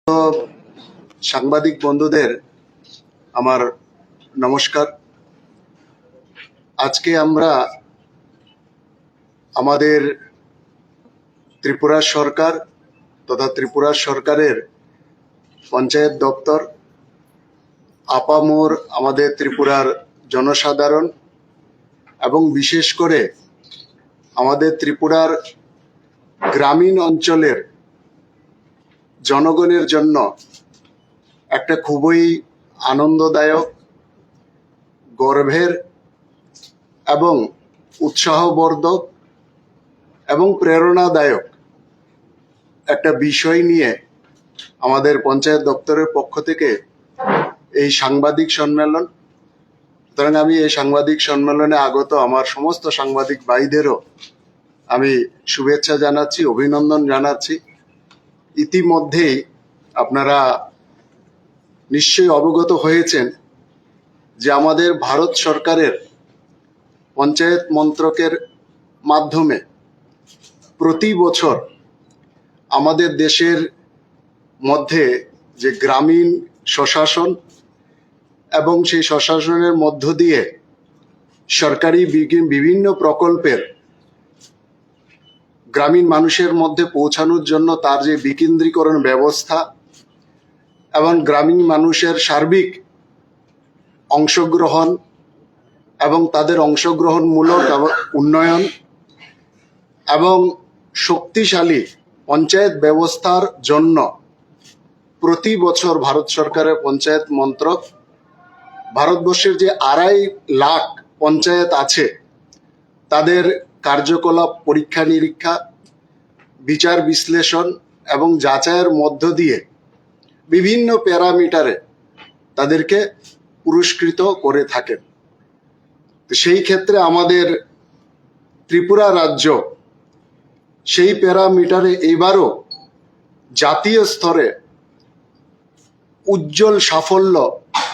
তো সাংবাদিক বন্ধুদের আমার নমস্কার। আজকে আমরা আমাদের ত্রিপুরা সরকার তথা ত্রিপুরা সরকারের পঞ্চায়েত দপ্তর, আপামোর আমাদের ত্রিপুরার জনসাধারণ এবং বিশেষ করে আমাদের ত্রিপুরার গ্রামীণ অঞ্চলের জনগণের জন্য একটা খুবই আনন্দদায়ক, গর্বের এবং উৎসাহবর্ধক এবং প্রেরণাদায়ক একটা বিষয় নিয়ে আমাদের পঞ্চায়েত দপ্তরের পক্ষ থেকে এই সাংবাদিক সম্মেলন। সুতরাং আমি এই সাংবাদিক সম্মেলনে আগত আমার সমস্ত সাংবাদিক ভাইদেরও আমি শুভেচ্ছা জানাচ্ছি, অভিনন্দন জানাচ্ছি। ইতিমধ্যেই আপনারা নিশ্চয়ই অবগত হয়েছেন যে আমাদের ভারত সরকারের পঞ্চায়েত মন্ত্রকের মাধ্যমে প্রতি বছর আমাদের দেশের মধ্যে যে গ্রামীণ স্বশাসন এবং সেই স্বশাসনের মধ্য দিয়ে সরকারি বিভিন্ন প্রকল্পের গ্রামীণ মানুষের মধ্যে পৌঁছানোর জন্য তার যে বিকেন্দ্রীকরণ ব্যবস্থা এবং গ্রামীণ মানুষের সার্বিক অংশগ্রহণ এবং তাদের অংশগ্রহণমূলক উন্নয়ন এবং শক্তিশালী পঞ্চায়েত ব্যবস্থার জন্য প্রতি বছর ভারত সরকারের পঞ্চায়েত মন্ত্রক ভারতবর্ষের যে 2.5 লাখ পঞ্চায়েত আছে তাদের কার্যকলাপ পরীক্ষা নিরীক্ষা, বিচার বিশ্লেষণ এবং যাচাইয়ের মধ্য দিয়ে বিভিন্ন প্যারামিটারে তাদেরকে পুরস্কৃত করে থাকেন। সেই ক্ষেত্রে আমাদের ত্রিপুরা রাজ্য সেই প্যারামিটারে এবারও জাতীয় স্তরে উজ্জ্বল সাফল্য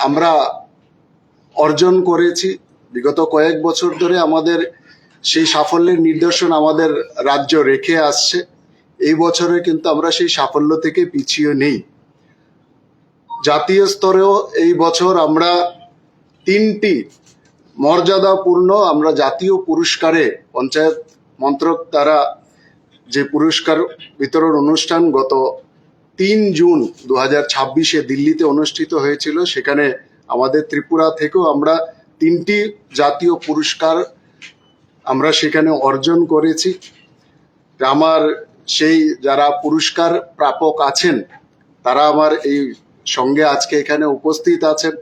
আমরা অর্জন করেছি। বিগত কয়েক বছর ধরে আমাদের সেই সাফল্যের নিদর্শন আমাদের রাজ্য রেখে আসছে। এই বছরে কিন্তু আমরা সেই সাফল্য থেকে পিছিয়ে নেই। জাতীয় স্তরেও এই বছর আমরা 3টি মর্যাদাপূর্ণ আমরা জাতীয় পুরস্কারে পঞ্চায়েত মন্ত্রক দ্বারা যে পুরস্কার বিতরণ অনুষ্ঠান গত 3 জুন 2026 দিল্লিতে অনুষ্ঠিত হয়েছিল, সেখানে আমাদের ত্রিপুরা থেকেও আমরা 3টি জাতীয় পুরস্কার আমরা সেখানে অর্জন করেছি। আমার সেই যারা পুরস্কার প্রাপক আছেন তারা আমার এই সঙ্গে আজকে এখানে উপস্থিত আছেন।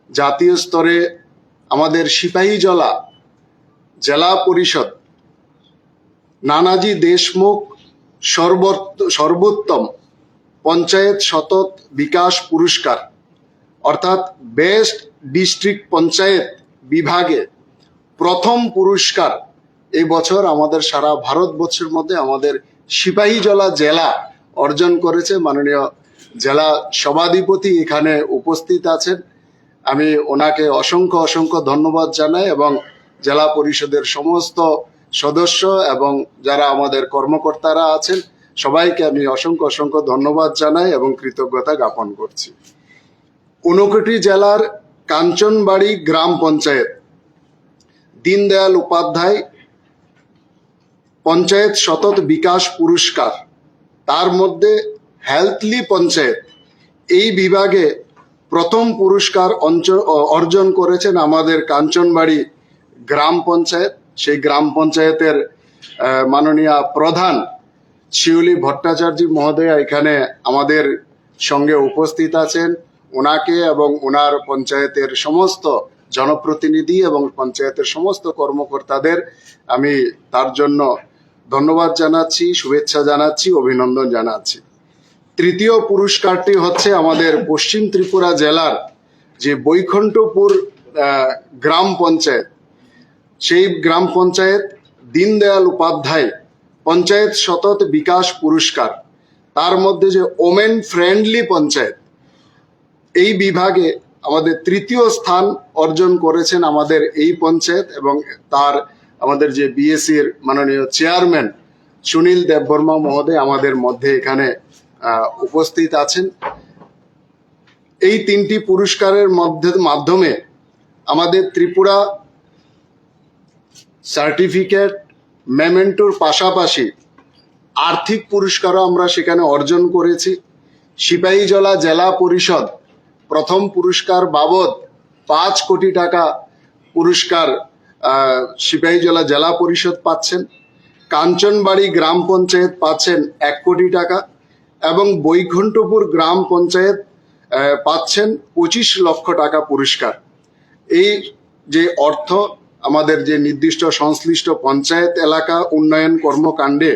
জাতীয় স্তরে আমাদের সিপাহীজলা জেলা পরিষদ নানাজি দেশমুখ সর্বোত্তম পঞ্চায়েত সতত বিকাশ পুরস্কার অর্থাৎ বেস্ট ডিস্ট্রিক্ট পঞ্চায়েত বিভাগে প্রথম পুরস্কার এই বছর আমাদের সারা ভারতবর্ষের মধ্যে আমাদের সিপাহীজলা জেলা অর্জন করেছে। মাননীয় জেলা সভাধিপতি এখানে উপস্থিত আছেন, আমি ওনাকে অসংখ্য ধন্যবাদ জানাই এবং জেলা পরিষদের সমস্ত সদস্য এবং যারা আমাদের কর্মকর্তারা আছেন সবাইকে আমি অসংখ্য ধন্যবাদ জানাই এবং কৃতজ্ঞতা জ্ঞাপন করছি। ঊনকোটি জেলার কাঞ্চনবাড়ি গ্রাম পঞ্চায়েত দীনদয়াল উপাধ্যায় পঞ্চায়েত সতত বিকাশ পুরস্কার, তার মধ্যে হেলথলি পঞ্চায়েত এই বিভাগে প্রথম পুরস্কার অর্জন করেছেন আমাদের কাঞ্চনবাড়ি গ্রাম পঞ্চায়েত। সেই গ্রাম পঞ্চায়েতের মাননীয় প্রধান শিউলি ভট্টাচার্য মহোদয়া এখানে আমাদের সঙ্গে উপস্থিত আছেন। ওনাকে এবং ওনার পঞ্চায়েতের সমস্ত জনপ্রতিনিধি এবং পঞ্চায়েতের সমস্ত কর্মকর্তাদের আমি তার জন্য ধন্যবাদ জানাচ্ছি, শুভেচ্ছা জানাচ্ছি, অভিনন্দন জানাচ্ছি। তৃতীয় পুরস্কারটি হচ্ছে আমাদের পশ্চিম ত্রিপুরা জেলার যে বৈকুণ্ঠপুর গ্রাম পঞ্চায়েত, সেই গ্রাম পঞ্চায়েত দীনদয়াল উপাধ্যায় পঞ্চায়েত সতত বিকাশ পুরস্কার, তার মধ্যে যে ওমেন ফ্রেন্ডলি পঞ্চায়েত এই বিভাগে আমাদের তৃতীয় স্থান অর্জন করেছেন আমাদের এই পঞ্চায়েত এবং তার আমাদের যে বিএসির মাননীয় চেয়ারম্যান সুনীল দেববর্মা মহোদয় আমাদের মধ্যে এখানে উপস্থিত আছেন। এই 3টি পুরস্কারের মাধ্যমে আমাদের ত্রিপুরা সার্টিফিকেট মেমেন্টোর পাশাপাশি আর্থিক পুরস্কারও আমরা সেখানে অর্জন করেছি। সিপাহীজলা জেলা পরিষদ প্রথম পুরস্কার বাবদ 5 কোটি টাকা পুরস্কার সিপাহীজলা জেলা পরিষদ পাচ্ছেন। কাঞ্চনবাড়ি গ্রাম পঞ্চায়েত পাচ্ছেন 1 কোটি টাকা এবং বৈকুণ্ঠপুর গ্রাম পঞ্চায়েত পাচ্ছেন 25 লক্ষ টাকা পুরস্কার। এই যে অর্থ আমাদের যে নির্দিষ্ট সংশ্লিষ্ট পঞ্চায়েত এলাকা উন্নয়ন কর্মকাণ্ডে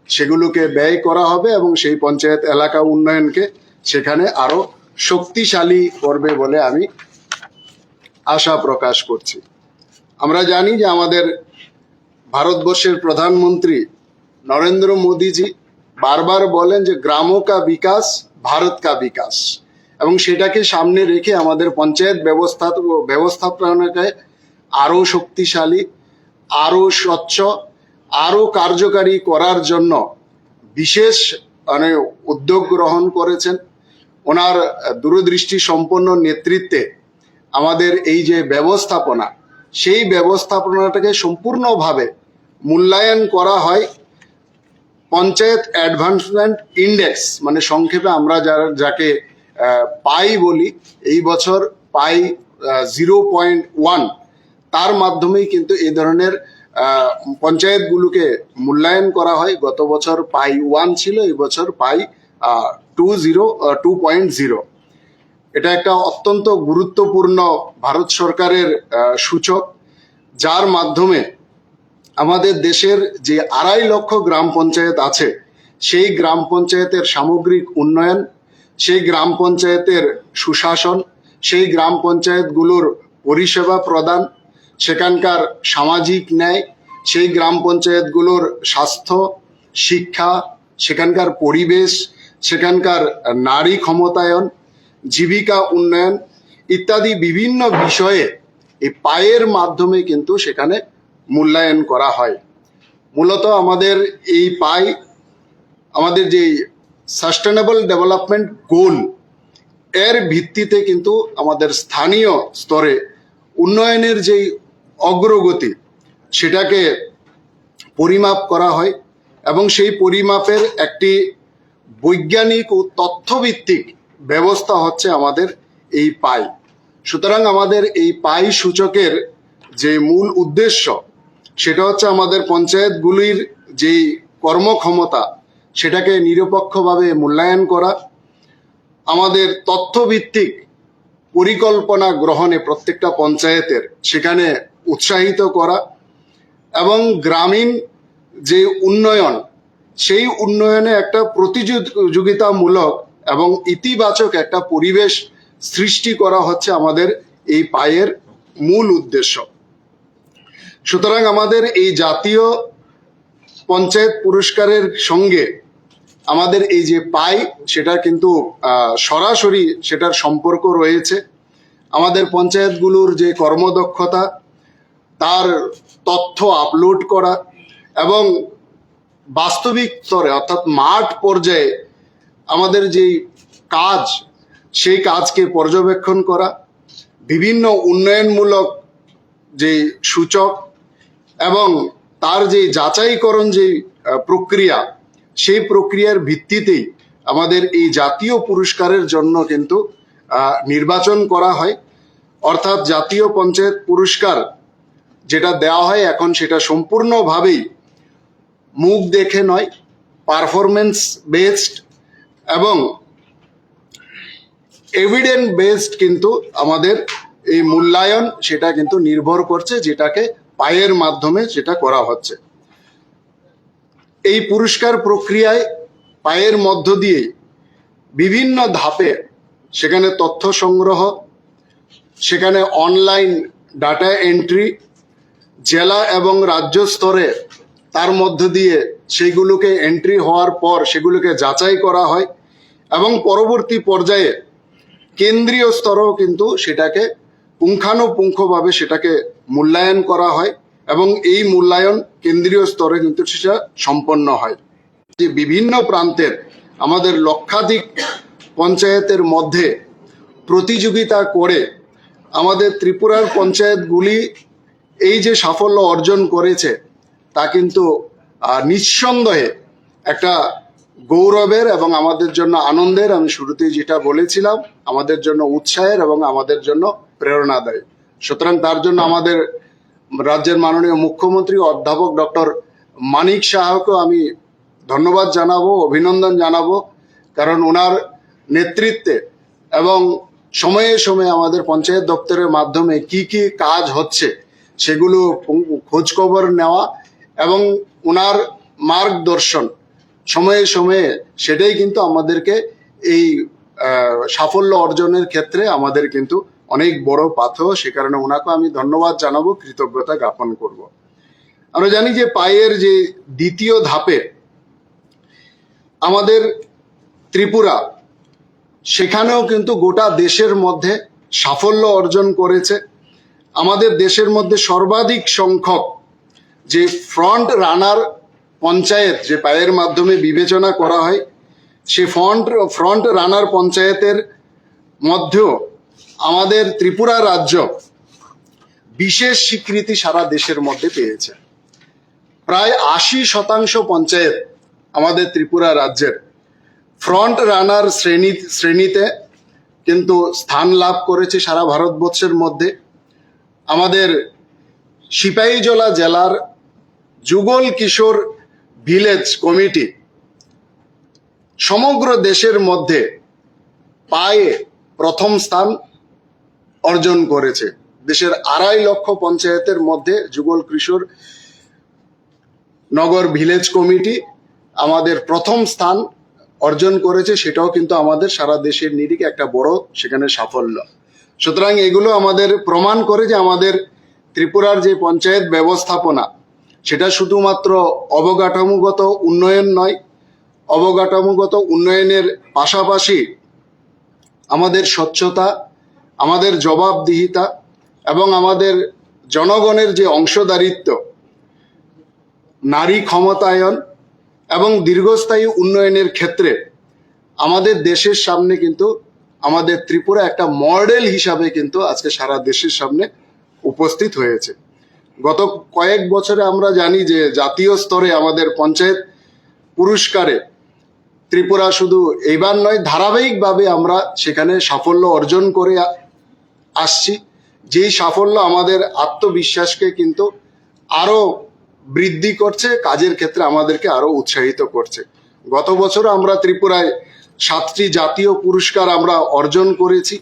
সেগুলোকে ব্যয় করা হবে এবং সেই পঞ্চায়েত এলাকা উন্নয়নকে সেখানে আরো শক্তিশালী করবে বলে আমি আশা প্রকাশ করছি। আমরা জানি যে আমাদের ভারতবর্ষের প্রধানমন্ত্রী নরেন্দ্র মোদীজি বারবার বলেন যে গ্রামো কা বিকাশ ভারত কা বিকাশ, এবং সেটাকে সামনে রেখে আমাদের পঞ্চায়েত ব্যবস্থাপনাকে আরো শক্তিশালী, আরো স্বচ্ছ, আরো কার্যকারী করার জন্য বিশেষ উদ্যোগ গ্রহণ করেছেন। ওনার দূরদৃষ্টি সম্পন্ন নেতৃত্বে আমাদের এই যে ব্যবস্থাপনা, সেই ব্যবস্থাপনাটাকে সম্পূর্ণভাবে মূল্যায়ন করা হয় পঞ্চায়েত অ্যাডভান্সমেন্ট ইন্ডেক্স, মানে সংক্ষেপে আমরা যাকে পাই বলি। এই বছর পাই 0.1, তার মাধ্যমেই কিন্তু এই ধরনের পঞ্চায়েতগুলোকে মূল্যায়ন করা হয়। গত বছর পাই 1 ছিল, এই বছর পাই 2.0। এটা একটা অত্যন্ত গুরুত্বপূর্ণ ভারত সরকারের সূচক, যার মাধ্যমে আমাদের দেশের যে 2.5 লক্ষ গ্রাম পঞ্চায়েত আছে সেই গ্রাম পঞ্চায়েতের সামগ্রিক উন্নয়ন, সেই গ্রাম পঞ্চায়েতের সুশাসন, সেই গ্রাম পঞ্চায়েতগুলোর পরিষেবা প্রদান, সেখানকার সামাজিক ন্যায়, সেই গ্রাম পঞ্চায়েতগুলোর স্বাস্থ্য, শিক্ষা, সেখানকার পরিবেশ, সেখানকার নারী ক্ষমতায়ন, জীবিকা উন্নয়ন ইত্যাদি বিভিন্ন বিষয়ে এই পায়ের মাধ্যমে কিন্তু সেখানে মূল্যায়ন করা হয়। মূলত আমাদের এই পাই আমাদের যে সাস্টেনেবল ডেভেলপমেন্ট গোল এর ভিত্তিতে কিন্তু আমাদের স্থানীয় স্তরে উন্নয়নের যেই অগ্রগতি সেটাকে পরিমাপ করা হয় এবং সেই পরিমাপের একটি বৈজ্ঞানিক ও তথ্যভিত্তিক ব্যবস্থা হচ্ছে আমাদের এই পাই। সুতরাং আমাদের এই পাই সূচকের যে মূল উদ্দেশ্য সেটা হচ্ছে আমাদের পঞ্চায়েতগুলির যেই কর্মক্ষমতা সেটাকে নিরপেক্ষভাবে মূল্যায়ন করা, আমাদের তথ্যভিত্তিক পরিকল্পনা গ্রহণে প্রত্যেকটা পঞ্চায়েতের সেখানে উৎসাহিত করা এবং গ্রামীণ যে উন্নয়ন সেই উন্নয়নে একটা প্রতিযোগিতামূলক এবং ইতিবাচক একটা পরিবেশ সৃষ্টি করা হচ্ছে আমাদের এই পাইয়ের মূল উদ্দেশ্য। সুতরাং আমাদের এই জাতীয় পঞ্চায়েত পুরস্কারের সঙ্গে আমাদের এই যে পাই সেটা কিন্তু সরাসরি সেটার সম্পর্ক রয়েছে। আমাদের পঞ্চায়েতগুলোর যে কর্মদক্ষতা, তার তথ্য আপলোড করা এবং বাস্তবিক স্তরে অর্থাৎ মাঠ পর্যায়ে আমাদের যেই কাজ সেই কাজকে পর্যবেক্ষণ করা, বিভিন্ন উন্নয়নমূলক যে সূচক এবং তার যে যাচাইকরণ যে প্রক্রিয়া সেই প্রক্রিয়ার ভিত্তিতেই আমাদের এই জাতীয় পুরস্কারের জন্য কিন্তু নির্বাচন করা হয়। অর্থাৎ জাতীয় পঞ্চায়েত পুরস্কার যেটা দেওয়া হয় এখন সেটা সম্পূর্ণভাবেই মুখ দেখে নয়, পারফরমেন্স বেসড এবং এভিডেন্স বেসড কিন্তু আমাদের এই মূল্যায়ন সেটা কিন্তু নির্ভর করছে, যেটাকে পাইয়ের মাধ্যমে সেটা করা হচ্ছে। এই পুরস্কার প্রক্রিয়ায় পাইয়ের মধ্য দিয়ে বিভিন্ন ধাপে সেখানে তথ্য সংগ্রহ, সেখানে অনলাইন ডাটা এন্ট্রি, জেলা এবং রাজ্য স্তরে তার মধ্য দিয়ে সেইগুলোকে এন্ট্রি হওয়ার পর সেগুলোকে যাচাই করা হয় এবং পরবর্তী পর্যায়ে কেন্দ্রীয় স্তরেও কিন্তু সেটাকে পুঙ্খানুপুঙ্খভাবে সেটাকে মূল্যায়ন করা হয় এবং এই মূল্যায়ন কেন্দ্রীয় স্তরে কিন্তু সেটা সম্পন্ন হয়। যে বিভিন্ন প্রান্তের আমাদের লক্ষাধিক পঞ্চায়েতের মধ্যে প্রতিযোগিতা করে আমাদের ত্রিপুরার পঞ্চায়েতগুলি এই যে সাফল্য অর্জন করেছে তা কিন্তু নিঃসন্দেহে একটা গৌরবের এবং আমাদের জন্য আনন্দের। আমি শুরুতেই যেটা বলেছিলাম, আমাদের জন্য উৎসাহের এবং আমাদের জন্য প্রেরণাদায়ী। সুতরাং তার জন্য আমাদের রাজ্যের মাননীয় মুখ্যমন্ত্রী অধ্যাপক ডক্টর মানিক সাহাকে আমি ধন্যবাদ জানাবো, অভিনন্দন জানাবো, কারণ ওনার নেতৃত্বে এবং সময়ে সময়ে আমাদের পঞ্চায়েত দপ্তরের মাধ্যমে কি কি কাজ হচ্ছে সেগুলো খোঁজ খবর নেওয়া এবং ওনার মার্গদর্শন সময়ে সময়ে সেটাই কিন্তু আমাদেরকে এই সাফল্য অর্জনের ক্ষেত্রে আমাদের কিন্তু অনেক বড় পাথর। সে কারণে ওনাকে আমি ধন্যবাদ জানাবো, কৃতজ্ঞতা জ্ঞাপন করব। আমরা জানি যে পায়ের যে দ্বিতীয় ধাপে আমাদের ত্রিপুরা, সেখানেও কিন্তু গোটা দেশের মধ্যে সাফল্য অর্জন করেছে। আমাদের দেশের মধ্যে সর্বাধিক সংখ্যক যে ফ্রন্ট রানার পঞ্চায়েত যে পায়ের মাধ্যমে বিবেচনা করা হয়, সে ফ্রন্ট রানার পঞ্চায়েতের মধ্যেও আমাদের ত্রিপুরা রাজ্য বিশেষ স্বীকৃতি সারা দেশের মধ্যে পেয়েছে। প্রায় 80% পঞ্চায়েত আমাদের ত্রিপুরা রাজ্যের ফ্রন্ট রানার শ্রেণীতে কিন্তু স্থান লাভ করেছে সারা ভারতবর্ষের মধ্যে। আমাদের সিপাহীজলা জেলার যুগল কিশোর ভিলেজ কমিটি সমগ্র দেশের মধ্যে পায়ে প্রথম স্থান অর্জন করেছে। দেশের 2.5 লক্ষ পঞ্চায়েতের মধ্যে যুগল কিশোর নগর ভিলেজ কমিটি আমাদের প্রথম স্থান অর্জন করেছে। সেটাও কিন্তু আমাদের সারা দেশের নিরিখে একটা বড় সেখানে সাফল্য। সুতরাং এগুলো আমাদের প্রমাণ করে যে আমাদের ত্রিপুরার যে পঞ্চায়েত ব্যবস্থাপনা, সেটা শুধুমাত্র অবকাঠামোগত উন্নয়ন নয়, অবকাঠামোগত উন্নয়নের পাশাপাশি আমাদের স্বচ্ছতা, আমাদের জবাবদিহিতা এবং আমাদের জনগণের যে অংশদারিত্ব, নারী ক্ষমতায়ন এবং দীর্ঘস্থায়ী উন্নয়নের ক্ষেত্রে আমাদের দেশের সামনে কিন্তু আমাদের ত্রিপুরা একটা মডেল হিসাবে কিন্তু আজকে সারা দেশের সামনে উপস্থিত হয়েছে। গত কয়েক বছরে আমরা জানি যে জাতীয় স্তরে আমাদের পঞ্চায়েত পুরস্কারে ত্রিপুরা শুধু এইবার নয়, ধারাবাহিকভাবে আমরা সেখানে সাফল্য অর্জন করে আসছি। যেই সাফল্য আমাদের আত্মবিশ্বাসকে কিন্তু আরো বৃদ্ধি করছে, কাজের ক্ষেত্রে আমাদেরকে আরো উৎসাহিত করছে। গত বছর আমরা ত্রিপুরায় 7টি জাতীয় পুরস্কার আমরা অর্জন করেছি।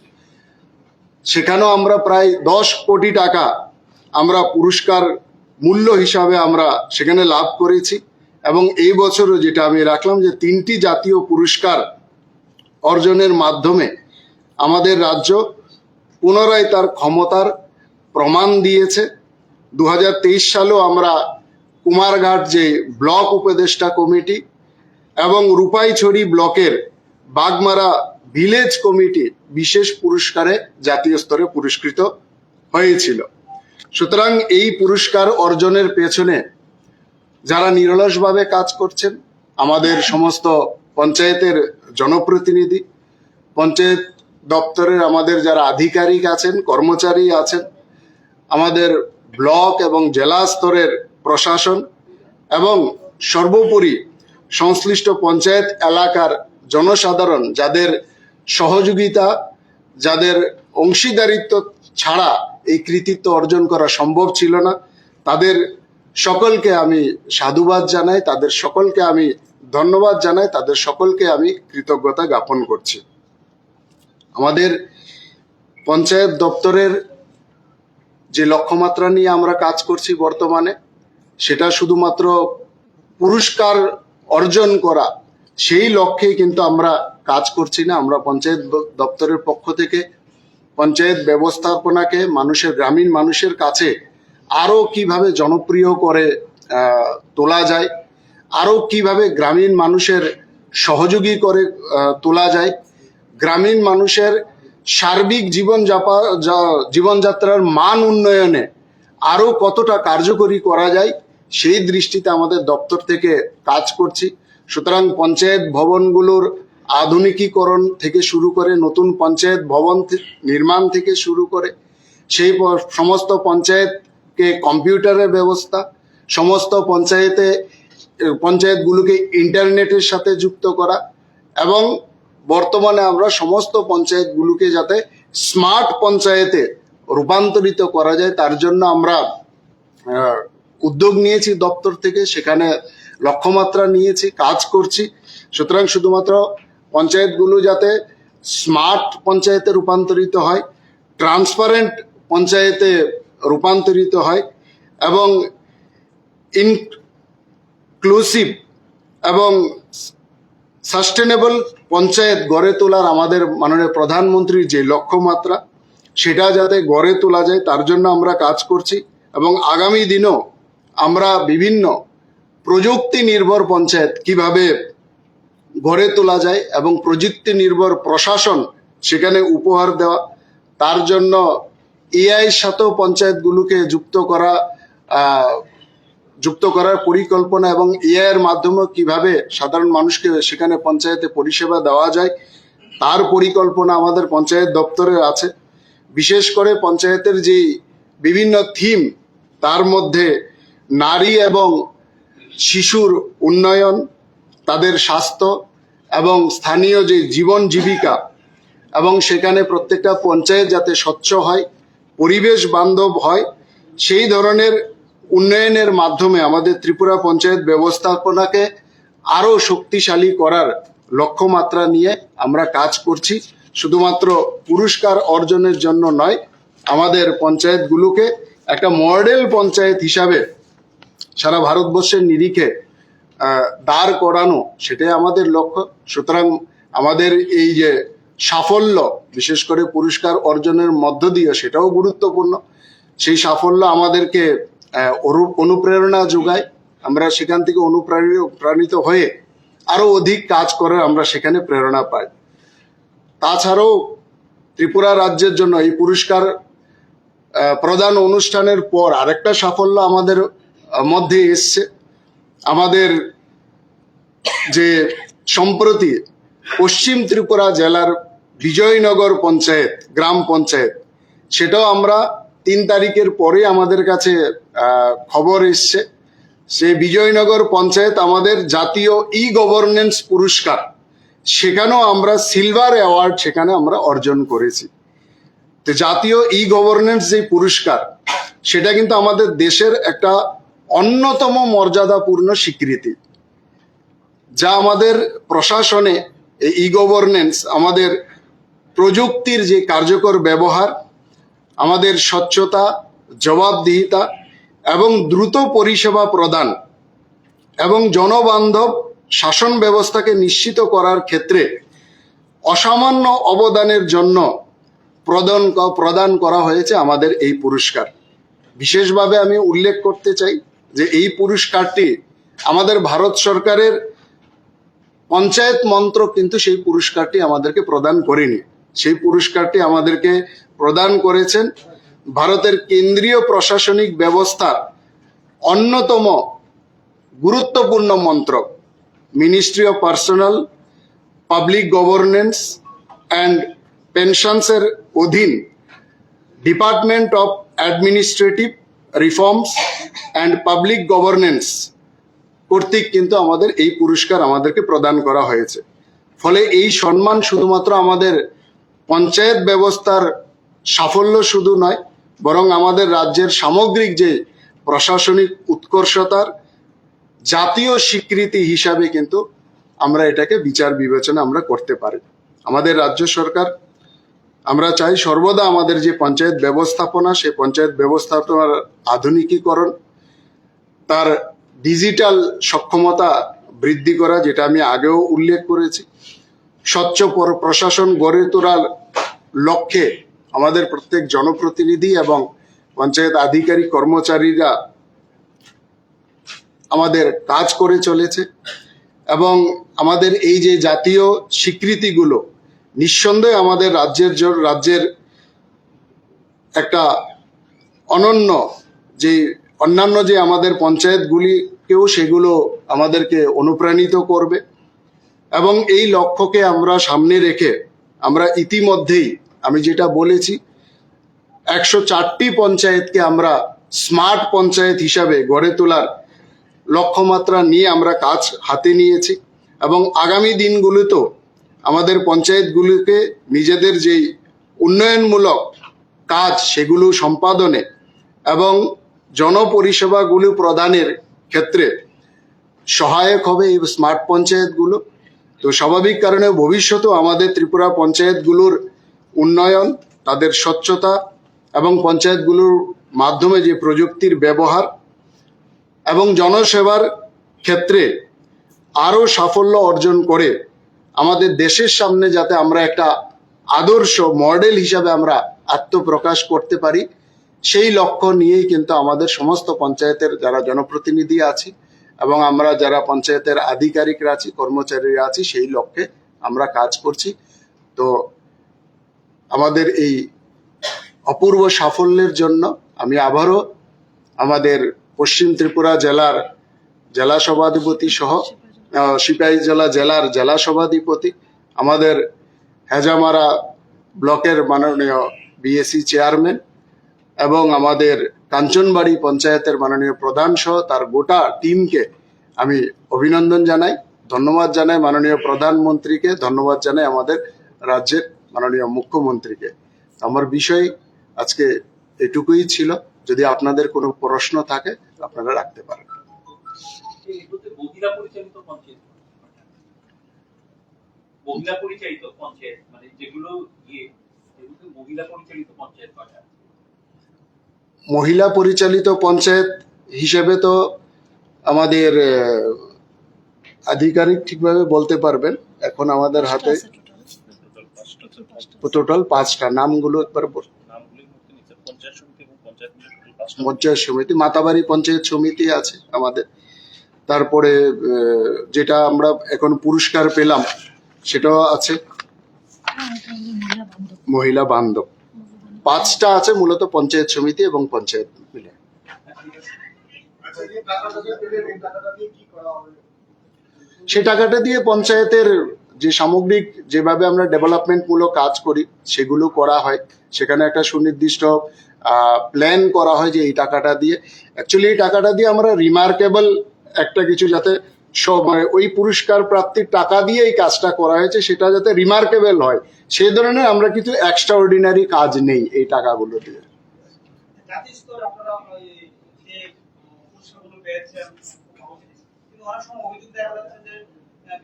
সেখানেও আমরা প্রায় 10 কোটি টাকা আমরা পুরস্কার মূল্য হিসাবে আমরা সেখানে লাভ করেছি। এবং এই বছরও যেটা আমি রাখলাম যে 3টি জাতীয় পুরস্কার অর্জনের মাধ্যমে আমাদের রাজ্য পুনরায় তার ক্ষমতার প্রমাণ দিয়েছে। 2023 সালেও আমরা কুমারঘাট যে ব্লক উপদেষ্টা কমিটি এবং রূপাইছড়ি ব্লকের বাগমারা ভিলেজ কমিটি বিশেষ পুরস্কারে জাতীয় স্তরে পুরস্কৃত হয়েছিল। সুতরাং এই পুরস্কার অর্জনের পেছনে যারা নিরলসভাবে কাজ করছেন, আমাদের সমস্ত পঞ্চায়েতের জনপ্রতিনিধি, পঞ্চায়েত দপ্তরের আমাদের যারা আধিকারিক আছেন, কর্মচারী আছেন, আমাদের ব্লক এবং জেলা স্তরের প্রশাসন এবং সর্বোপরি সংশ্লিষ্ট পঞ্চায়েত এলাকার জনসাধারণ, যাদের সহযোগিতা, যাদের অংশীদারিত্ব ছাড়া এই কৃতিত্ব অর্জন করা সম্ভব ছিল না, তাদের সকলকে আমি সাধুবাদ জানাই, তাদের সকলকে আমি ধন্যবাদ জানাই, তাদের সকলকে আমি কৃতজ্ঞতা জ্ঞাপন করছি। আমাদের পঞ্চায়েত দপ্তরের যে লক্ষ্যমাত্রা নিয়ে আমরা কাজ করছি বর্তমানে, সেটা শুধুমাত্র পুরস্কার অর্জন করা সেই লক্ষ্যেই কিন্তু আমরা কাজ করছি না। আমরা পঞ্চায়েত দপ্তরের পক্ষ থেকে পঞ্চায়েত ব্যবস্থাপনাকে গ্রামীণ মানুষের কাছে আরো কিভাবে জনপ্রিয় করে তোলা যায়, আরো কিভাবে গ্রামীণ মানুষের সহযোগী করে তোলা যায়, গ্রামীণ মানুষের সার্বিক জীবনযাত্রার মান উন্নয়নে আরো কতটা কার্যকরী করা যায়, সেই দৃষ্টিতে আমাদের দপ্তর থেকে কাজ করছি। সুতরাং পঞ্চায়েত ভবনগুলোর আধুনিকীকরণ থেকে শুরু করে নতুন পঞ্চায়েত ভবন নির্মাণ থেকে শুরু করে সেই সমস্ত পঞ্চায়েতকে কম্পিউটারের ব্যবস্থা, সমস্ত পঞ্চায়েতগুলোকে ইন্টারনেটের সাথে যুক্ত করা এবং বর্তমানে আমরা সমস্ত পঞ্চায়েতগুলোকে যাতে স্মার্ট পঞ্চায়েতে রূপান্তরিত করা যায় তার জন্য আমরা উদ্যোগ নিয়েছি দপ্তর থেকে, সেখানে লক্ষ্যমাত্রা নিয়েছি, কাজ করছি। সুতরাং শুধুমাত্র পঞ্চায়েতগুলো যাতে স্মার্ট পঞ্চায়েতে রূপান্তরিত হয়, ট্রান্সপারেন্ট পঞ্চায়েতে রূপান্তরিত হয় এবং ইনক্লুসিভ এবং সাস্টেনেবল পঞ্চায়েত গড়ে তোলার আমাদের মাননীয় প্রধানমন্ত্রীর যে লক্ষ্যমাত্রা সেটা যাতে গড়ে তোলা যায় তার জন্য আমরা কাজ করছি। এবং আগামী দিনও আমরা বিভিন্ন প্রযুক্তি নির্ভর পঞ্চায়েত কিভাবে গড়ে তোলা যায় এবং প্রযুক্তি নির্ভর প্রশাসন সেখানে উপহার দেওয়া, তার জন্য এআইয়ের সাথেও পঞ্চায়েতগুলোকে যুক্ত করার পরিকল্পনা এবং এআইয়ের মাধ্যমে কিভাবে সাধারণ মানুষকে সেখানে পঞ্চায়েতে পরিষেবা দেওয়া যায় তার পরিকল্পনা আমাদের পঞ্চায়েত দপ্তরে আছে। বিশেষ করে পঞ্চায়েতের যে বিভিন্ন থিম তার মধ্যে নারী এবং শিশুর উন্নয়ন, তাদের স্বাস্থ্য এবং স্থানীয় যে জীবন জীবিকা এবং সেখানে প্রত্যেকটা পঞ্চায়েত যাতে স্বচ্ছ হয়, পরিবেশ বান্ধব হয়, সেই ধরনের উন্নয়নের মাধ্যমে আমাদের ত্রিপুরা পঞ্চায়েত ব্যবস্থাপনাকে আরো শক্তিশালী করার লক্ষ্যমাত্রা নিয়ে আমরা কাজ করছি। শুধুমাত্র পুরস্কার অর্জনের জন্য নয়, আমাদের পঞ্চায়েতগুলোকে একটা মডেল পঞ্চায়েত হিসাবে সারা ভারতবর্ষের নিরিখে দাঁড় করানো, সেটাই আমাদের লক্ষ্য। সুতরাং আমাদের এই যে সাফল্য, বিশেষ করে পুরস্কার অর্জনের মধ্য দিয়ে, সেটাও গুরুত্বপূর্ণ। সেই সাফল্য আমাদেরকে অনুপ্রেরণা যোগায়, আমরা সেখান থেকে অনুপ্রাণিত হয়ে আরো অধিক কাজ করে আমরা সেখানে প্রেরণা পাই। তাছাড়াও ত্রিপুরা রাজ্যের জন্য এই পুরস্কার প্রদান অনুষ্ঠানের পর আরেকটা সাফল্য আমাদের মধ্যে এসছে। আমাদের যে সম্প্রতি পশ্চিম ত্রিপুরা জেলার বিজয়নগর পঞ্চায়েত, গ্রাম পঞ্চায়েত, সেটাও আমরা 3 তারিখের পরে আমাদের কাছে খবর এসছে। সেই বিজয়নগর পঞ্চায়েত আমাদের জাতীয় ই গভর্নেন্স পুরস্কার, সেখানেও আমরা সিলভার অ্যাওয়ার্ড সেখানে আমরা অর্জন করেছি। তো জাতীয় ই গভর্নেন্স যে পুরস্কার, সেটা কিন্তু আমাদের দেশের একটা অন্যতম মর্যাদাপূর্ণ স্বীকৃতি, যা আমাদের প্রশাসনে এই ই গভর্নেন্স, আমাদের প্রযুক্তির যে কার্যকর ব্যবহার, আমাদের স্বচ্ছতা, জবাবদিহিতা এবং দ্রুত পরিষেবা প্রদান এবং জনবান্ধব শাসন ব্যবস্থাকে নিশ্চিত করার ক্ষেত্রে অসামান্য অবদানের জন্য প্রদান করা হয়েছে আমাদের এই পুরস্কার। বিশেষভাবে আমি উল্লেখ করতে চাই যে এই পুরস্কারটি আমাদের ভারত সরকারের পঞ্চায়েত মন্ত্রক কিন্তু সেই পুরস্কারটি আমাদেরকে প্রদান করেনি। সেই পুরস্কারটি আমাদেরকে প্রদান করেছেন ভারতের কেন্দ্রীয় প্রশাসনিক ব্যবস্থার অন্যতম গুরুত্বপূর্ণ মন্ত্রক, ministry of personnel, public governance and পেনশনসের অধীন department of administrative reforms and public governance কর্তৃক কিন্তু আমাদের এই পুরস্কার আমাদেরকে প্রদান করা হয়েছে। ফলে এই সম্মান শুধুমাত্র আমাদের পঞ্চায়েত ব্যবস্থার সাফল্য শুধু নয়, বরং আমাদের রাজ্যের সামগ্রিক যে প্রশাসনিক উৎকর্ষতার জাতীয় স্বীকৃতি হিসাবে কিন্তু আমরা এটাকে বিচার বিবেচনা আমরা করতে পারি। আমাদের রাজ্য সরকার, আমরা চাই সর্বদা আমাদের যে পঞ্চায়েত ব্যবস্থাপনা, সেই পঞ্চায়েত ব্যবস্থাপনার আধুনিকীকরণ, তার ডিজিটাল সক্ষমতা বৃদ্ধি করা, যেটা আমি আগেও উল্লেখ করেছি। স্বচ্ছ প্রশাসন গড়ে তোলার লক্ষ্যে আমাদের প্রত্যেক জনপ্রতিনিধি এবং পঞ্চায়েত আধিকারিক কর্মচারীরা আমাদের কাজ করে চলেছে এবং আমাদের এই যে জাতীয় স্বীকৃতিগুলো নিঃসন্দেহে আমাদের রাজ্যের একটা অনন্য যে অন্যান্য যে আমাদের পঞ্চায়েতগুলিকে কেউ সেগুলো আমাদেরকে অনুপ্রাণিত করবে। এবং এই লক্ষ্যকে আমরা সামনে রেখে আমরা ইতিমধ্যেই, আমি যেটা বলেছি, 104টি পঞ্চায়েতকে আমরা স্মার্ট পঞ্চায়েত হিসাবে গড়ে তোলার লক্ষ্যমাত্রা নিয়ে আমরা কাজ হাতে নিয়েছি। এবং আগামী দিনগুলোতেও আমাদের পঞ্চায়েতগুলিকে নিজেদের যেই উন্নয়নমূলক কাজ সেগুলো সম্পাদনে এবং জনপরিষেবাগুলো প্রদানের ক্ষেত্রে সহায়ক হবে এই স্মার্ট পঞ্চায়েতগুলো। তো স্বাভাবিক কারণে ভবিষ্যতেও আমাদের ত্রিপুরা পঞ্চায়েতগুলোর উন্নয়ন, তাদের স্বচ্ছতা এবং পঞ্চায়েতগুলোর মাধ্যমে যে প্রযুক্তির ব্যবহার এবং জনসেবার ক্ষেত্রে আরও সাফল্য অর্জন করে আমাদের দেশের সামনে যাতে আমরা একটা আদর্শ মডেল হিসাবে আমরা আত্মপ্রকাশ করতে পারি, সেই লক্ষ্য নিয়েই কিন্তু আমাদের সমস্ত পঞ্চায়েতের যারা জনপ্রতিনিধি আছি এবং আমরা যারা পঞ্চায়েতের আধিকারিকরা আছি, কর্মচারীরা আছি, সেই লক্ষ্যে আমরা কাজ করছি। তো আমাদের এই অপূর্ব সাফল্যের জন্য আমি আবারও আমাদের পশ্চিম ত্রিপুরা জেলার জেলা সভাধিপতি সহ সিপাহীজলা জেলার জেলা সভাধিপতি, আমাদের হেজামারা ব্লকের মাননীয় বিএসি চেয়ারম্যান এবং আমাদের কাঞ্চনবাড়ি পঞ্চায়েতের মাননীয় প্রধান সহ তার গোটা টিমকে আমি অভিনন্দন জানাই, ধন্যবাদ জানাই মাননীয় প্রধানমন্ত্রীকে, ধন্যবাদ জানাই আমাদের রাজ্যের মাননীয় মুখ্যমন্ত্রীকে। আমার বিষয় আজকে এটুকুই ছিল। যদি আপনাদের কোনো প্রশ্ন থাকে আপনারা রাখতে পারেন। মহিলা পরিচালিত পঞ্চায়েত হিসেবে তো আমাদের আধিকারিক ঠিকভাবে বলতে পারবেন, এখন আমাদের হাতে টোটাল 5টা। নামগুলো একবার পঞ্চায়েত সমিতি, মাতাবাড়ি পঞ্চায়েত সমিতি আছে আমাদের। তারপরে যেটা আমরা এখন পুরস্কার পেলাম সেটাও আছে, মহিলা বান্ধব। 5টা আছে মূলত পঞ্চায়েত সমিতি এবং পঞ্চায়েত মিলে। সে টাকাটা দিয়ে পঞ্চায়েতের যে সামগ্রিক যেভাবে আমরা ডেভেলপমেন্ট মূলক কাজ করি সেগুলো করা হয়। সেখানে একটা সুনির্দিষ্ট প্ল্যান করা হয় যে এই টাকাটা দিয়ে, অ্যাকচুয়ালি এই টাকাটা দিয়ে আমরা রিমার্কেবল একটা কিছু, যাতে মানে ওই পুরস্কার প্রাপ্তির টাকা দিয়ে এই কাজটা করা হয়েছে সেটা যাতে রিমার্কেবল হয়, সেই ধরনের আমরা কিছু এক্সট্রা অর্ডিনারি কাজ নেই এই টাকাগুলো দিয়ে।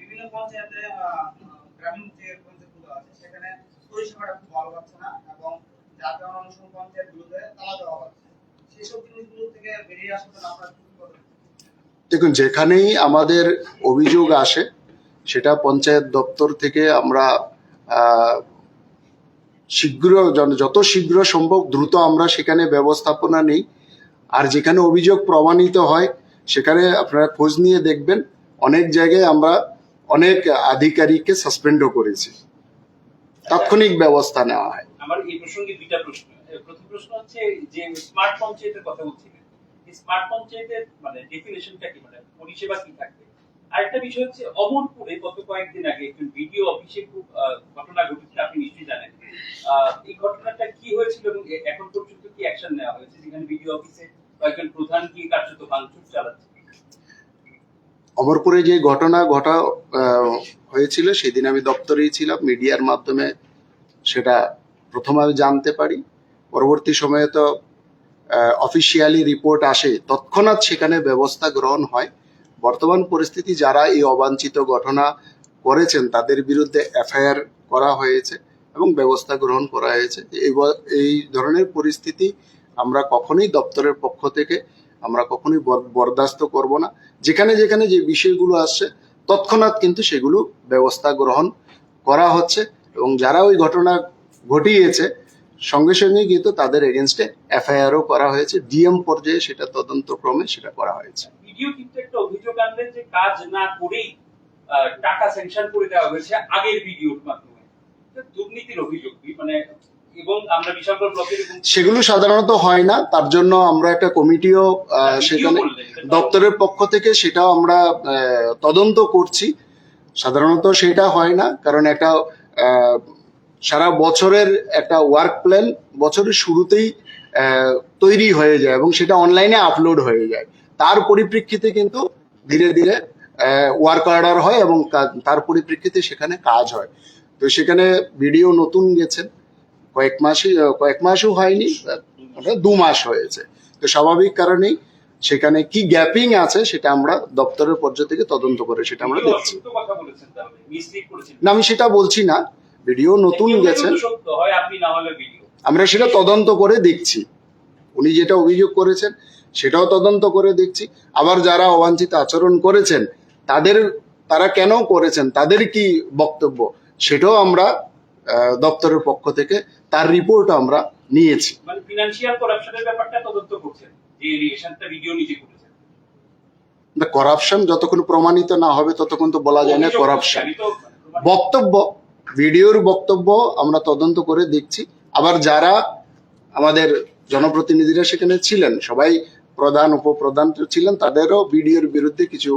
বিভিন্ন পঞ্চায়েতে গ্রামীণ যে পঞ্চায়েতগুলো আছে সেখানে পরিষেবাটা খুব ভালো পাচ্ছে না এবং যার কারণে অনেক সময় পঞ্চায়েতগুলোতে তালা দেওয়া হচ্ছে। সেসব জিনিসগুলো থেকে বেরিয়ে আসতে আপনারা কি করবেন? দেখুন, যেখানেই আমাদের অভিযোগ আসে সেটা পঞ্চায়েত দপ্তর থেকে আমরা যত শীঘ্র সম্ভব দ্রুত আমরা সেখানে ব্যবস্থাপনা নেই। আর যেখানে অভিযোগ প্রমাণিত হয় সেখানে আপনারা খোঁজ নিয়ে দেখবেন অনেক জায়গায় আমরা অনেক আধিকারিককে সাসপেন্ডও করেছি, তাৎক্ষণিক ব্যবস্থা নেওয়া হয়। আমার এই প্রসঙ্গে দুইটা প্রশ্ন। প্রথম প্রশ্ন হচ্ছে যে স্মার্ট পঞ্চায়েতের কথা বলছিলেন, স্মার্ট পঞ্চায়েতের মানে ডেফিনিশনটা কি, মানে পরিষেবা কি থাকবে? আরেকটা বিষয় হচ্ছে অমরপুরে গত কয়েকদিন আগে একজন ভিডিও অফিসে খুব ঘটনা ঘটেছে, আপনি নিশ্চয়ই জানেন। এই ঘটনাটা কি হয়েছিল এবং এখন পর্যন্ত কি অ্যাকশন নেওয়া হয়েছে, যেখানে ভিডিও অফিসে কয়েকজন প্রধান কি কার্যত ভাঙচুর চালাচ্ছে? অমরপুরে যে ঘটনা হয়েছিল সেদিন আমি দপ্তরেই ছিলাম, মিডিয়ার মাধ্যমে সেটা প্রথমে আমি জানতে পারি। পরবর্তী সময়ে তো অফিসিয়ালি রিপোর্ট আসে, তৎক্ষণাৎ সেখানে ব্যবস্থা গ্রহণ হয়। বর্তমান পরিস্থিতি যারা এই অবাঞ্ছিত ঘটনা করেছেন তাদের বিরুদ্ধে এফআইআর করা হয়েছে এবং ব্যবস্থা গ্রহণ করা হয়েছে। এই ধরনের পরিস্থিতি আমরা কখনোই দপ্তরের পক্ষ থেকে আমরা কখনোই বরদাস্ত করব না। যেখানে যেখানে যে বিষয়গুলো আসছে তৎক্ষণাৎ কিন্তু সেগুলো ব্যবস্থা গ্রহণ করা হচ্ছে এবং যারা ওই ঘটনা ঘটিয়েছে সঙ্গে সঙ্গে কিন্তু তাদের এগেনস্টে এফআইআরও করা হয়েছে। ডিএম পর্যায়ে সেটা তদন্তক্রমে সেটা করা হয়েছে। ভিডিও কিন্তু একটা অভিযোগ আনলেন যে কাজ না করেই টাকা স্যাংশন করে দেওয়া হয়েছে আগের ভিডিওর মাধ্যমে, দুর্নীতির অভিযোগ। মানে এবং আমরা বিশালগড় ব্লকের সেগুলো সাধারণত হয় না, তার জন্য আমরা একটা কমিটিও সেখানে দপ্তরের পক্ষ থেকে সেটাও আমরা তদন্ত করছি। সাধারণত সেটা হয় না, কারণ একটা সারা বছরের একটা ওয়ার্ক প্ল্যান বছরের শুরুতেই তৈরি হয়ে যায় এবং সেটা অনলাইনে আপলোড হয়ে যায়। তার পরিপ্রেক্ষিতে কিন্তু ধীরে ধীরে ওয়ার্ক অর্ডার হয় এবং তার পরিপ্রেক্ষিতে সেখানে কাজ হয়। তো সেখানে ভিডিও নতুন গেছেন, কয়েক মাসও হয়নি, 2 মাস হয়েছে। তো স্বাভাবিক কারণেই সেখানে কি গ্যাপিং আছে সেটা আমরা দপ্তরের পর্যায় থেকে তদন্ত করে সেটা আমরা দেখছি। না, আমি সেটা বলছি না, ভিডিও নতুন গেছেন, আমরা সেটা তদন্ত করে দেখছি। উনি যেটা অভিযোগ করেছেন সেটাও তদন্ত করে দেখছি। আবার যারা অবাঞ্ছিত আচরণ করেছেন তারা কেন করেছেন, তাদের কি বক্তব্য, সেটাও আমরা দপ্তরের পক্ষ থেকে তার রিপোর্ট আমরা নিয়েছি। মানে ফিনান্সিয়াল করাপশনের ব্যাপারটা তদন্ত করছেন, যে রিলেশনটা ভিডিও নিজে করেছেন। করাপশন যতক্ষণ প্রমাণিত না হবে ততক্ষণ তো বলা যায় না করাপশন। বক্তব্য, ভিডিওর বক্তব্য আমরা তদন্ত করে দেখছি। আবার যারা আমাদের জনপ্রতিনিধিরা সেখানে ছিলেন, সবাই প্রধান উপপ্রধান ছিলেন, তাদেরও ভিডিওর বিরুদ্ধে কিছু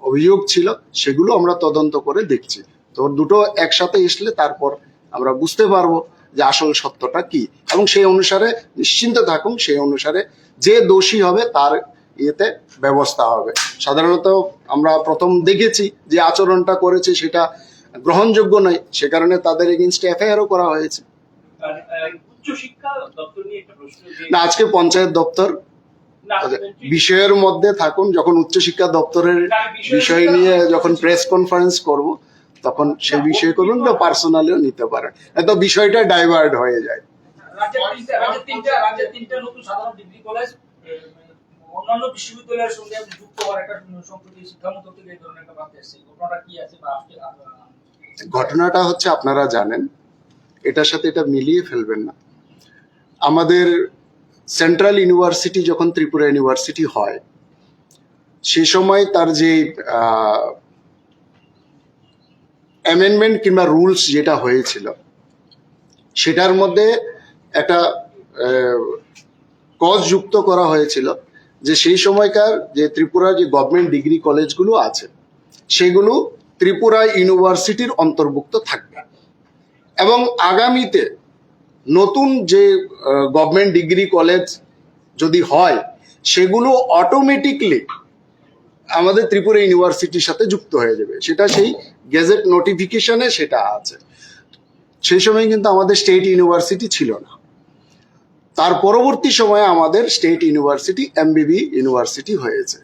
অভিযোগ ছিল, সেগুলো আমরা তদন্ত করে দেখছি। তো দুটো একসাথে আসলে তারপর আমরা বুঝতে পারবো যে আসল সত্যটা কি, এবং সেই অনুসারে নিশ্চিন্ত থাকুন, সেই অনুসারে যে দোষী হবে তার ইয়েতে ব্যবস্থা হবে। সাধারণত আমরা প্রথম দেখেছি যে আচরণটা করেছে সেটা গ্রহণযোগ্য নয়, সে কারণে তাদের এগেইনস্টে এফআইআরও করা হয়েছে। উচ্চশিক্ষা দপ্তর নিয়ে একটা প্রশ্ন, না, আজকে পঞ্চায়েত দপ্তর বিষয়ের মধ্যে থাকুন, যখন উচ্চশিক্ষা দপ্তরের বিষয় নিয়ে যখন প্রেস কনফারেন্স করব তখন সেই বিষয় করবেন, বা পার্সোনালিও নিতে পারেন, এত বিষয়টা ডাইভার্ট হয়ে যায়। রাজ্যের তিনটা নতুন সাধারণ ডিগ্রি কলেজ অন্যান্য বিশ্ববিদ্যালয়ের সঙ্গে যুক্ত হওয়ার একটা সম্প্রতি শিক্ষামন্ত্রক থেকে এই ধরনের একটা বার্তা এসেছে, ঘটনাটা কি আছে? বা ঘটনাটা হচ্ছে, আপনারা জানেন, এটার সাথে এটা মিলিয়ে ফেলবেন না। আমাদের সেন্ট্রাল ইউনিভার্সিটি যখন ত্রিপুরা ইউনিভার্সিটি হয়, সে সময় তার যে অ্যামেন্ডমেন্ট কিংবা রুলস যেটা হয়েছিল, সেটার মধ্যে একটা কজ যুক্ত করা হয়েছিল যে সেই সময়কার যে ত্রিপুরা যে গভর্নমেন্ট ডিগ্রি কলেজগুলো আছে সেগুলো ত্রিপুরা ইউনিভার্সিটির অন্তর্ভুক্ত থাকবে, এবং আগামীতে নতুন যে গভর্নমেন্ট ডিগ্রি কলেজ যদি হয় সেগুলো অটোমেটিকলি আমাদের ত্রিপুরা ইউনিভার্সিটির সাথে যুক্ত হয়ে যাবে। সেটা সেই গেজেট নোটিফিকেশনে সেটা আছে। সেই সময় কিন্তু আমাদের স্টেট ইউনিভার্সিটি ছিল না। তার পরবর্তী সময়ে আমাদের স্টেট ইউনিভার্সিটি এমবিবি ইউনিভার্সিটি হয়েছে।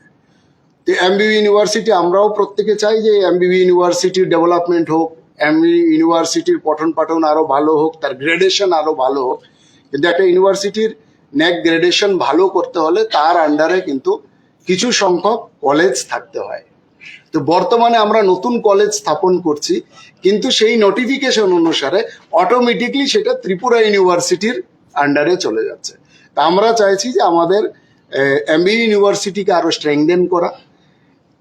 তো এমবিবি ইউনিভার্সিটি আমরাও প্রত্যেকে চাই যে এমবিবি ইউনিভার্সিটির ডেভেলপমেন্ট হোক, এমবিবি ইউনিভার্সিটির পঠন পাঠন আরো ভালো হোক, তার গ্রেডেশন আরো ভালো হোক। কিন্তু একটা ইউনিভার্সিটির ন্যাক গ্রেডেশন ভালো করতে হলে তার আন্ডারে কিন্তু কিছু সংখ্যক কলেজ থাকতে হয়। তো বর্তমানে আমরা নতুন কলেজ স্থাপন করছি, কিন্তু সেই নোটিফিকেশন অনুসারে অটোমেটিকলি সেটা ত্রিপুরা ইউনিভার্সিটির আন্ডারে চলে যাচ্ছে। তা আমরা চাইছি যে আমাদের এমবিবি ইউনিভার্সিটিকে আরো স্ট্রেংথেন করা।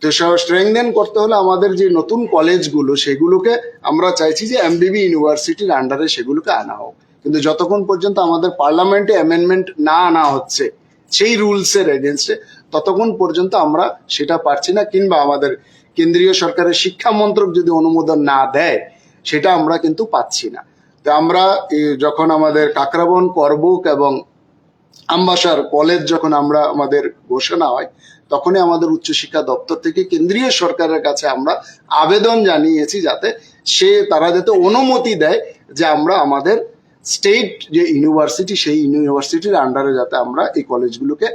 তো স্ট্রেংথেন করতে হলে আমাদের যে নতুন কলেজগুলো সেগুলোকে আমরা চাইছি যে এমবিবি ইউনিভার্সিটির আন্ডারে সেগুলোকে আনা হোক। কিন্তু যতক্ষণ পর্যন্ত আমাদের পার্লামেন্টে অ্যামেন্ডমেন্ট না আনা হচ্ছে সেই রুলসের এগেনস্টে, ততক্ষণ পর্যন্ত আমরা সেটা পারছি না, কিংবা আমাদের কেন্দ্রীয় সরকারের শিক্ষা মন্ত্রক যদি অনুমোদন না দেয় সেটা আমরা কিন্তু পাচ্ছি না। তো আমরা যখন আমাদের কাকরাবন, করবুক এবং আমবাসার কলেজ যখন আমাদের ঘোষণা হয়, তখনই আমাদের উচ্চশিক্ষা দপ্তর থেকে কেন্দ্রীয় সরকারের কাছে আমরা আবেদন জানিয়েছি যাতে তারা যাতে অনুমতি দেয় যে আমরা আমাদের স্টেট যে ইউনিভার্সিটি সেই ইউনিভার্সিটির আন্ডারে যাতে আমরা এই কলেজগুলোকে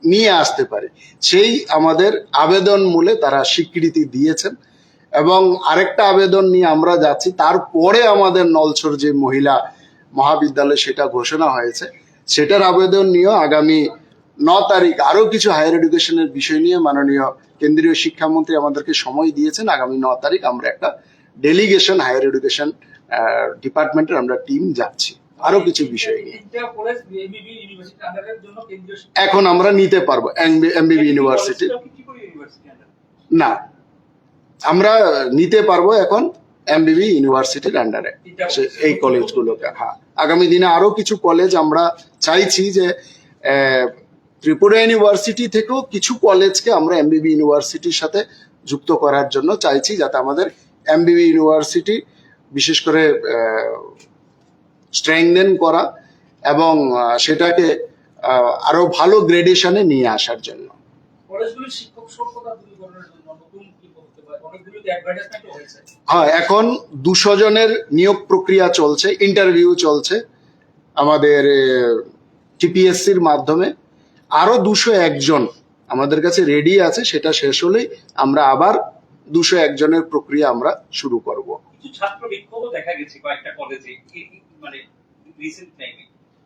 নিয়ে আসতে পারি। সেই আমাদের আবেদন মূলে তারা স্বীকৃতি দিয়েছেন, এবং আরেকটা আবেদন নিয়ে আমরা যাচ্ছি। তারপরে আমাদের নলছর যে মহিলা মহাবিদ্যালয় সেটা ঘোষণা হয়েছে, সেটার আবেদন নিয়েও আগামী 9 তারিখ আরো কিছু হায়ার এডুকেশনের বিষয় নিয়ে মাননীয় কেন্দ্রীয় শিক্ষামন্ত্রী আমাদেরকে সময় দিয়েছেন। আগামী 9 তারিখ আমরা একটা ডেলিগেশন হায়ার এডুকেশন ডিপার্টমেন্টের আমরা টিম যাচ্ছি আরো কিছু বিষয় নিয়ে। এখন আমরা নিতে পারবো এমবিবি ইউনিভার্সিটি না, আমরা নিতে পারবো এখন এমবিবি ইউনিভার্সিটির আন্ডারে এই কলেজগুলোকে। হ্যাঁ, আগামী দিনে আরো কিছু কলেজ আমরা চাইছি যে ত্রিপুরা ইউনিভার্সিটি থেকেও কিছু কলেজকে আমরা এমবিবি ইউনিভার্সিটির সাথে যুক্ত করার জন্য চাইছি, যাতে আমাদের এমবিবি ইউনিভার্সিটি বিশেষ করে স্ট্রেংথেন করা এবং সেটাকে আরো ভালো গ্রেডেশনে নিয়ে আসার জন্য। কলেজগুলির শিক্ষক স্বল্পতা দূরীকরণের জন্য নতুন কি করতে পারে? অনেকগুলো অ্যাডভার্টাইজমেন্ট হয়েছে। হ্যাঁ, এখন 200 জনের নিয়োগ প্রক্রিয়া চলছে, ইন্টারভিউ চলছে আমাদের টিপিএসসির মাধ্যমে। আরো 201 জন আমাদের কাছে রেডি আছে, সেটা শেষ হলেই আমরা আবার 201 জনের প্রক্রিয়া আমরা শুরু করব। কিছু ছাত্র বিক্ষোভও দেখা গেছে কয়েকটা কলেজে মানে রিসেন্ট টাইমে,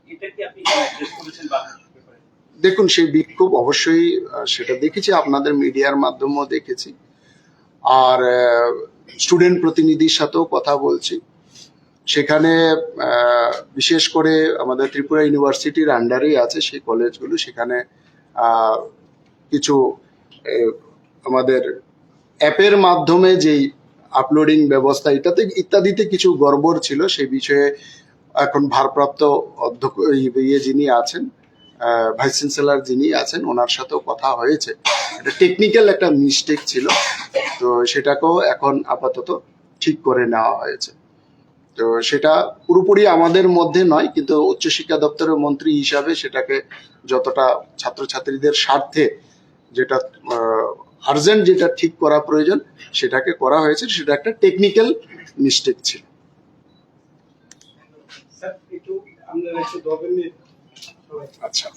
এটা কি আপনি অ্যাড্রেস করেছেন বা দেখুন, সেই বিক্ষোভ অবশ্যই সেটা দেখেছি, আপনাদের মিডিয়ার মাধ্যমেও দেখেছি, আর স্টুডেন্ট প্রতিনিধির সাথেও কথা বলছি। সেখানে বিশেষ করে আমাদের ত্রিপুরা ইউনিভার্সিটির আন্ডারেই আছে সেই কলেজগুলো, সেখানে কিছু আমাদের অ্যাপের মাধ্যমে যেই আপলোডিং ব্যবস্থা ইত্যাদিতে কিছু গড়বড় ছিল, সেই বিষয়ে এখন ভারপ্রাপ্ত অধ্যক্ষ যিনি আছেন, ভাইস চ্যান্সেলর যিনি আছেন, ওনার সাথেও কথা হয়েছে। এটা টেকনিক্যাল একটা মিস্টেক ছিল, তো সেটাকেও এখন আপাতত ঠিক করে নেওয়া হয়েছে। তো সেটা পুরোপুরি আমাদের মধ্যে নয়, কিন্তু উচ্চশিক্ষা দপ্তরের মন্ত্রী হিসাবে সেটাকে যতটা ছাত্রছাত্রীদের স্বার্থে যেটা আর্জেন্ট, যেটা ঠিক করা প্রয়োজন, সেটাকে করা হয়েছে। সেটা একটা টেকনিক্যাল মিস্টেক ছিল। স্যার একটু আপনারা একটু দবেন। আচ্ছা।